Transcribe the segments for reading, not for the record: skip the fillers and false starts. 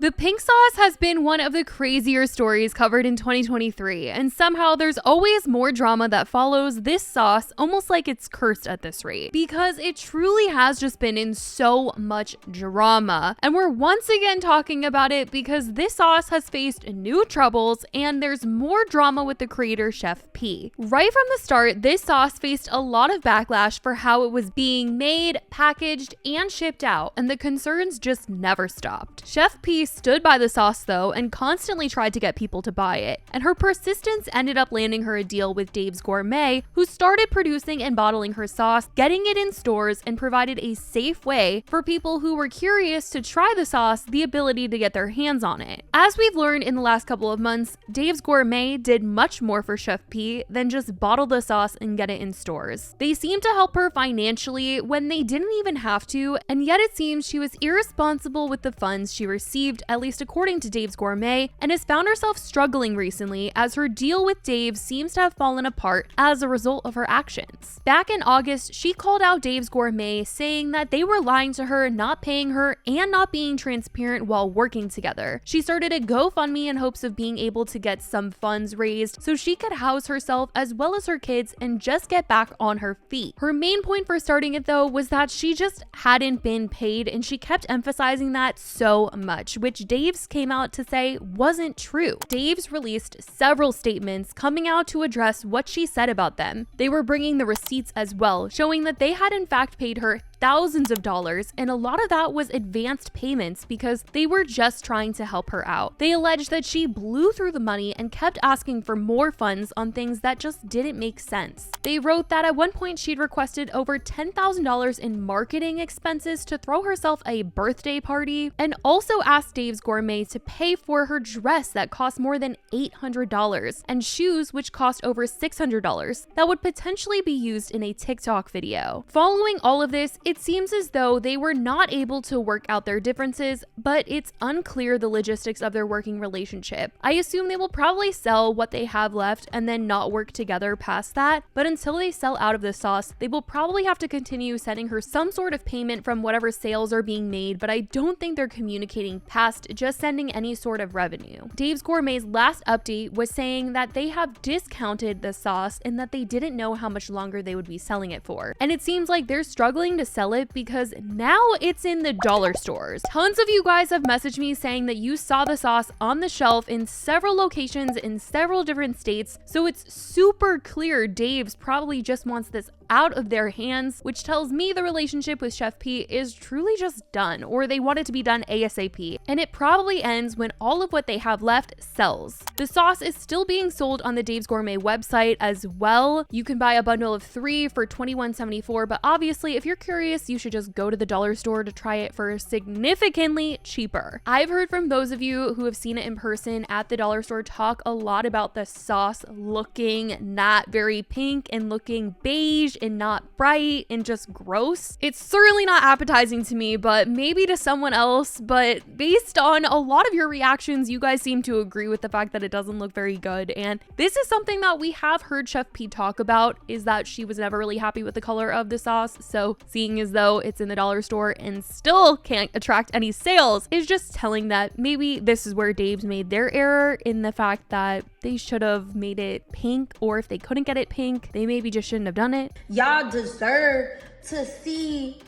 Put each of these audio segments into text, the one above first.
The pink sauce has been one of the crazier stories covered in 2023, and somehow there's always more drama that follows this sauce, almost like it's cursed at this rate, because it truly has just been in so much drama. And we're once again talking about it because this sauce has faced new troubles, and there's more drama with the creator Chef P. Right from the start, this sauce faced a lot of backlash for how it was being made, packaged, and shipped out, and the concerns just never stopped. Chef P stood by the sauce though and constantly tried to get people to buy it, and her persistence ended up landing her a deal with Dave's Gourmet, who started producing and bottling her sauce, getting it in stores, and provided a safe way for people who were curious to try the sauce the ability to get their hands on it. As we've learned in the last couple of months, Dave's Gourmet did much more for Chef P than just bottle the sauce and get it in stores. They seemed to help her financially when they didn't even have to, and yet it seems she was irresponsible with the funds she received, at least according to Dave's Gourmet, and has found herself struggling recently as her deal with Dave seems to have fallen apart as a result of her actions. Back in August, she called out Dave's Gourmet, saying that they were lying to her, not paying her, and not being transparent while working together. She started a GoFundMe in hopes of being able to get some funds raised so she could house herself as well as her kids and just get back on her feet. Her main point for starting it though was that she just hadn't been paid, and she kept emphasizing that so much, which Dave's came out to say wasn't true. Dave's released several statements coming out to address what she said about them. They were bringing the receipts as well, showing that they had in fact paid her thousands of dollars, and a lot of that was advanced payments because they were just trying to help her out. They alleged that she blew through the money and kept asking for more funds on things that just didn't make sense. They wrote that at one point she'd requested over $10,000 in marketing expenses to throw herself a birthday party, and also asked Dave's Gourmet to pay for her dress that cost more than $800 and shoes which cost over $600 that would potentially be used in a TikTok video. Following all of this, it seems as though they were not able to work out their differences, but it's unclear the logistics of their working relationship. I assume they will probably sell what they have left and then not work together past that, but until they sell out of the sauce, they will probably have to continue sending her some sort of payment from whatever sales are being made, but I don't think they're communicating past just sending any sort of revenue. Dave's Gourmet's last update was saying that they have discounted the sauce and that they didn't know how much longer they would be selling it for. And it seems like they're struggling to sell it because now it's in the dollar stores. Tons of you guys have messaged me saying that you saw the sauce on the shelf in several locations in several different states, so it's super clear Dave's probably just wants this out of their hands, which tells me the relationship with Chef P is truly just done, or they want it to be done ASAP, and it probably ends when all of what they have left sells. The sauce is still being sold on the Dave's Gourmet website as well. You can buy a bundle of 3 for $21.74, but obviously if you're curious, you should just go to the dollar store to try it for significantly cheaper. I've heard from those of you who have seen it in person at the dollar store talk a lot about the sauce looking not very pink and looking beige and not bright and just gross. It's certainly not appetizing to me, but maybe to someone else. But based on a lot of your reactions, you guys seem to agree with the fact that it doesn't look very good. And this is something that we have heard Chef P talk about, is that she was never really happy with the color of the sauce. So seeing as though it's in the dollar store and still can't attract any sales is just telling that maybe this is where Dave's made their error, in the fact that they should have made it pink, or if they couldn't get it pink, they maybe just shouldn't have done it. Y'all deserve to see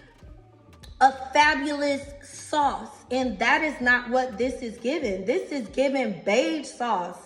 a fabulous sauce, and that is not what this is given. This is given beige sauce.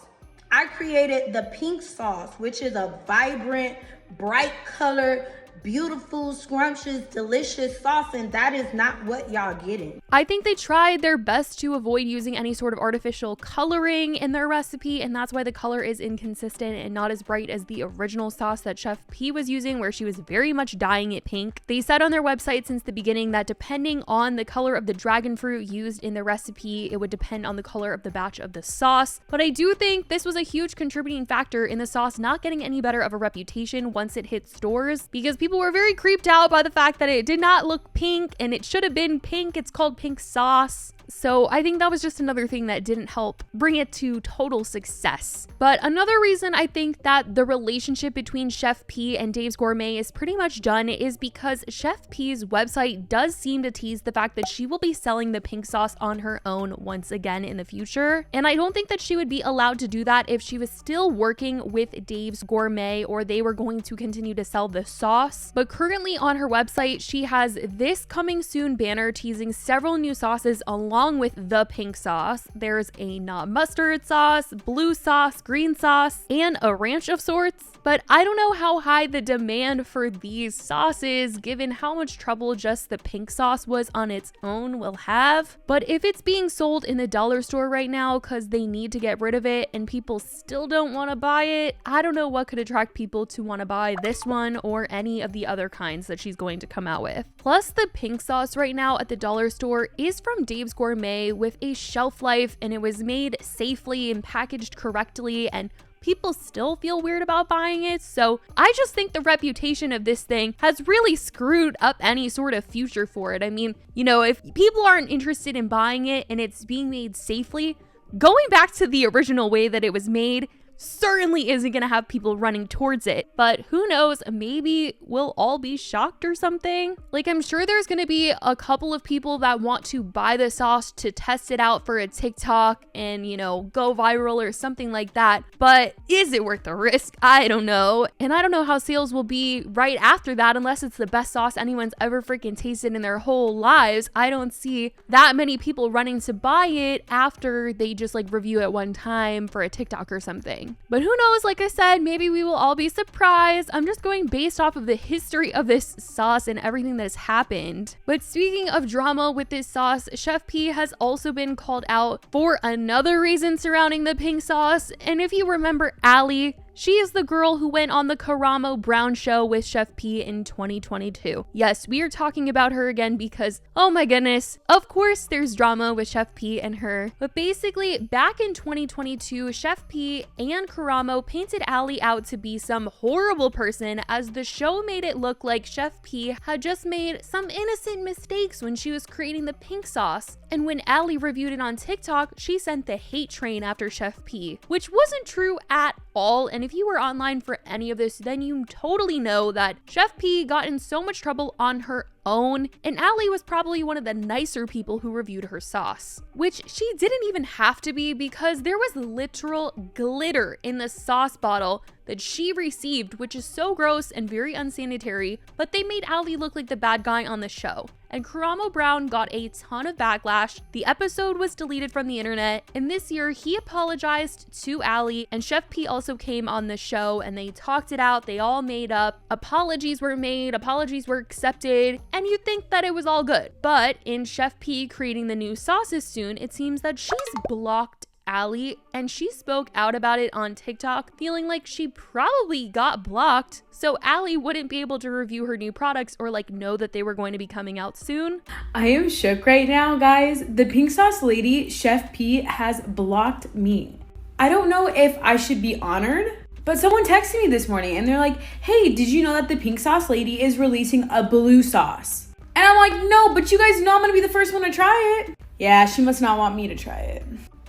I created the pink sauce, which is a vibrant, bright colored, beautiful, scrumptious, delicious sauce, and that is not what y'all getting. I think they tried their best to avoid using any sort of artificial coloring in their recipe, and that's why the color is inconsistent and not as bright as the original sauce that Chef P was using, where she was very much dyeing it pink. They said on their website since the beginning that depending on the color of the dragon fruit used in the recipe, it would depend on the color of the batch of the sauce. But I do think this was a huge contributing factor in the sauce not getting any better of a reputation once it hit stores, because people were very creeped out by the fact that it did not look pink and it should have been pink. It's called pink sauce. So I think that was just another thing that didn't help bring it to total success. But another reason I think that the relationship between Chef P and Dave's Gourmet is pretty much done is because Chef P's website does seem to tease the fact that she will be selling the pink sauce on her own once again in the future. And I don't think that she would be allowed to do that if she was still working with Dave's Gourmet or they were going to continue to sell the sauce. But currently on her website, she has this coming soon banner teasing several new sauces along with the pink sauce. There's a not mustard sauce, blue sauce, green sauce, and a ranch of sorts. But I don't know how high the demand for these sauces, given how much trouble just the pink sauce was on its own, will have. But if it's being sold in the dollar store right now because they need to get rid of it and people still don't want to buy it, I don't know what could attract people to want to buy this one or any of the other kinds that she's going to come out with. Plus, the pink sauce right now at the dollar store is from Dave's Gourmet with a shelf life, and it was made safely and packaged correctly, and people still feel weird about buying it. So I just think the reputation of this thing has really screwed up any sort of future for it. I mean, you know, if people aren't interested in buying it and it's being made safely, going back to the original way that it was made certainly isn't going to have people running towards it. But who knows, maybe we'll all be shocked or something. Like, I'm sure there's going to be a couple of people that want to buy the sauce to test it out for a TikTok and, you know, go viral or something like that. But is it worth the risk? I don't know. And I don't know how sales will be right after that unless it's the best sauce anyone's ever freaking tasted in their whole lives. I don't see that many people running to buy it after they just like review it one time for a TikTok or something. But who knows, like I said, maybe we will all be surprised. I'm just going based off of the history of this sauce and everything that has happened. But speaking of drama with this sauce, Chef P has also been called out for another reason surrounding the pink sauce. And if you remember Allie, she is the girl who went on the Karamo Brown show with Chef P in 2022. Yes, we are talking about her again because, oh my goodness, of course there's drama with Chef P and her. But basically, back in 2022, Chef P and Karamo painted Allie out to be some horrible person as the show made it look like Chef P had just made some innocent mistakes when she was creating the pink sauce. And when Allie reviewed it on TikTok, she sent the hate train after Chef P, which wasn't true at all. And if you were online for any of this, then you totally know that Chef P got in so much trouble on her own, and Allie was probably one of the nicer people who reviewed her sauce, which she didn't even have to be because there was literal glitter in the sauce bottle that she received, which is so gross and very unsanitary, but they made Allie look like the bad guy on the show. And Karamo Brown got a ton of backlash. The episode was deleted from the internet, and this year he apologized to Allie, and Chef P also came on the show and they talked it out. They all made up. Apologies were made, apologies were accepted, and you'd think that it was all good. But in Chef P creating the new sauces soon, it seems that she's blocked Allie, and she spoke out about it on TikTok, feeling like she probably got blocked, so Allie wouldn't be able to review her new products or like know that they were going to be coming out soon. I am shook right now, guys. The pink sauce lady, Chef P, has blocked me. I don't know if I should be honored, but someone texted me this morning and they're like, hey, did you know that the pink sauce lady is releasing a blue sauce? And I'm like, no, but you guys know I'm gonna be the first one to try it. Yeah, she must not want me to try it.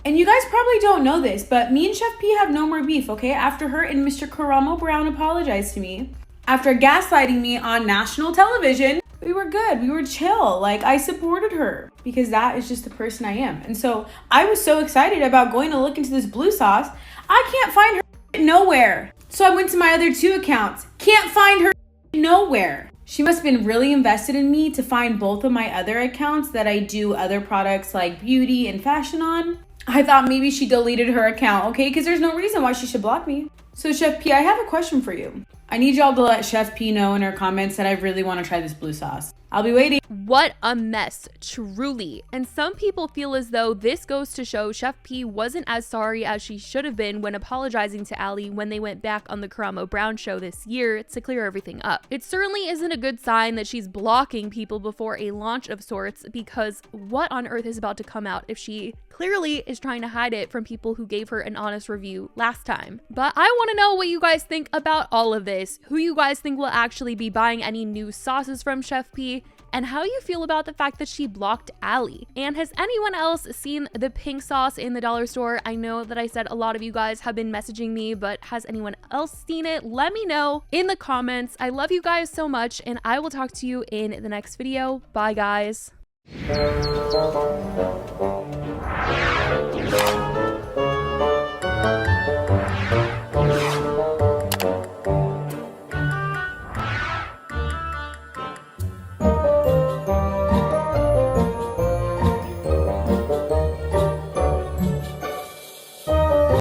And you guys probably don't know this, but me and Chef P have no more beef, okay? After her and Mr. Karamo Brown apologized to me, after gaslighting me on national television, we were good. We were chill. Like, I supported her because that is just the person I am. And so I was so excited about going to look into this blue sauce. I can't find her nowhere. So I went to my other 2 accounts. Can't find her nowhere. She must have been really invested in me to find both of my other accounts that I do other products like beauty and fashion on. I thought maybe she deleted her account, okay? Because there's no reason why she should block me. So Chef P, I have a question for you. I need y'all to let Chef P know in her comments that I really want to try this blue sauce. I'll be waiting. What a mess, truly. And some people feel as though this goes to show Chef P wasn't as sorry as she should have been when apologizing to Allie when they went back on the Karamo Brown show this year to clear everything up. It certainly isn't a good sign that she's blocking people before a launch of sorts, because what on earth is about to come out if she clearly is trying to hide it from people who gave her an honest review last time. But I want to know what you guys think about all of this. Who you guys think will actually be buying any new sauces from Chef P? and how you feel about the fact that she blocked Allie. And has anyone else seen the pink sauce in the dollar store? I know that I said a lot of you guys have been messaging me, but has anyone else seen it? Let me know in the comments. I love you guys so much, and I will talk to you in the next video. Bye, guys.